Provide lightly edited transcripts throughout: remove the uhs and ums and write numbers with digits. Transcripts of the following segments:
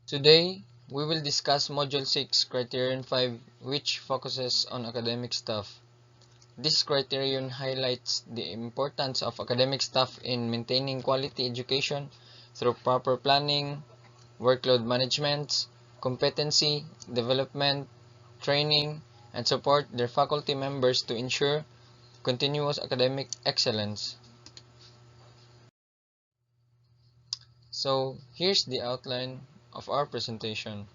Today, we will discuss Module 6, Criterion 5, which focuses on academic staff. This criterion highlights the importance of academic staff in maintaining quality education through proper planning, workload management, competency, development, training, and support their faculty members to ensure continuous academic excellence. So, here's the outline of our presentation.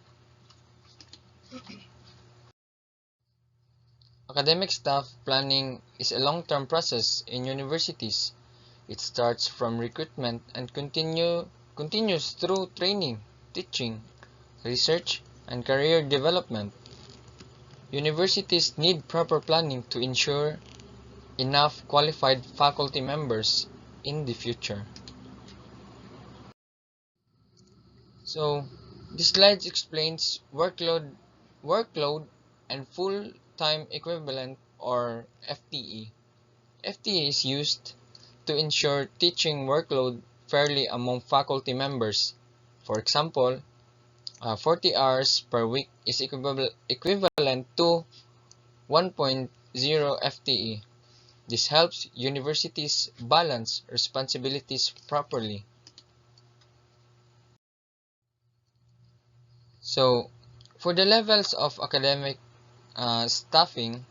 Academic staff planning is a long-term process in universities. It starts from recruitment and continues through training, teaching, research, and career development. Universities need proper planning to ensure enough qualified faculty members in the future. So, this slide explains workload and full-time equivalent or FTE. FTE is used to ensure teaching workload fairly among faculty members. For example, 40 hours per week is equivalent to 1.0 FTE. This helps universities balance responsibilities properly. So, for the levels of academic staffing,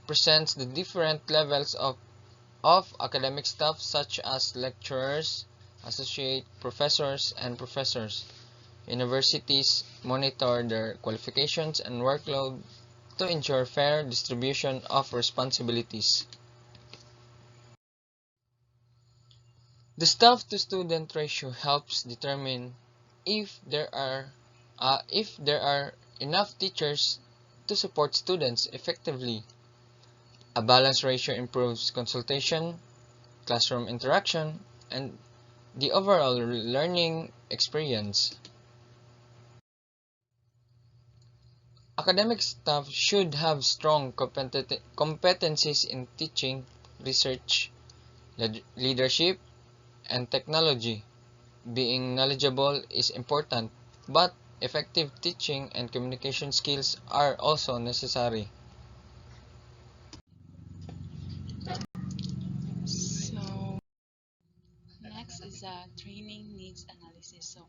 presents the different levels of academic staff such as lecturers, associate professors, and professors. Universities monitor their qualifications and workload to ensure fair distribution of responsibilities. The staff-to-student ratio helps determine if there are enough teachers to support students effectively. A balanced ratio improves consultation, classroom interaction, and the overall learning experience. Academic staff should have strong competencies in teaching, research, leadership, and technology. Being knowledgeable is important, but effective teaching and communication skills are also necessary. So next is a training needs analysis. So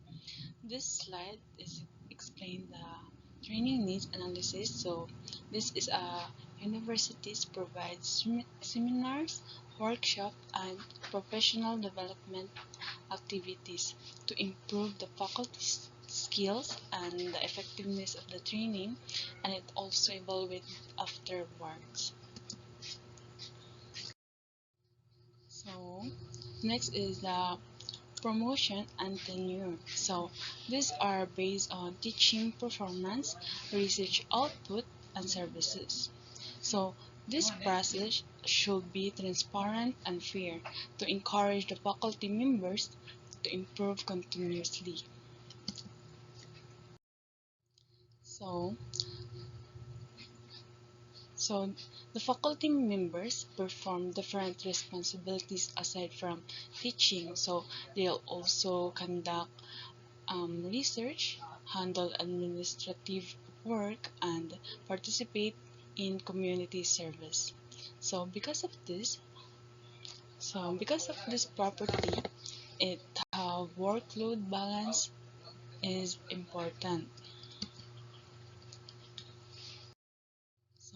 this slide is explain the training needs analysis. So this is a universities provide seminars, workshop, and professional development activities to improve the faculty's skills and the effectiveness of the training, and it also evaluates afterwards. So next is the promotion and tenure. So these are based on teaching performance, research output, and services. So this process should be transparent and fair to encourage the faculty members to improve continuously. So, so the faculty members perform different responsibilities aside from teaching. So they'll also conduct research, handle administrative work, and participate in community service. So because of this property, it workload balance is important.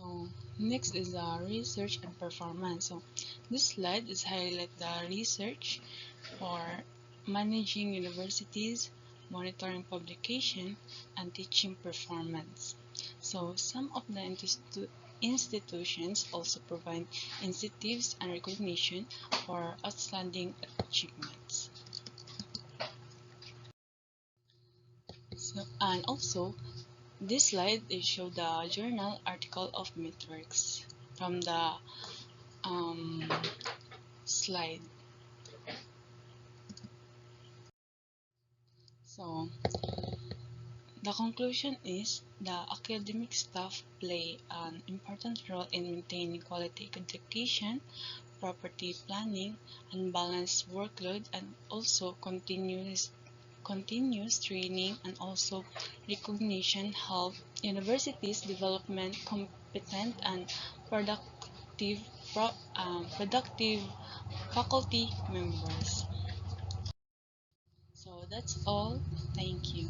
So next is the research and performance. So this slide is highlight the research for managing universities, monitoring publication, and teaching performance. So some of the institutions also provide incentives and recognition for outstanding achievements. So, and also, this slide is show the journal article of metrics from the um, slide. So the conclusion is the academic staff play an important role in maintaining quality education, property planning, and balanced workload, and also continuous continuous training and also recognition help universities development competent and productive productive faculty members. So that's all. Thank you.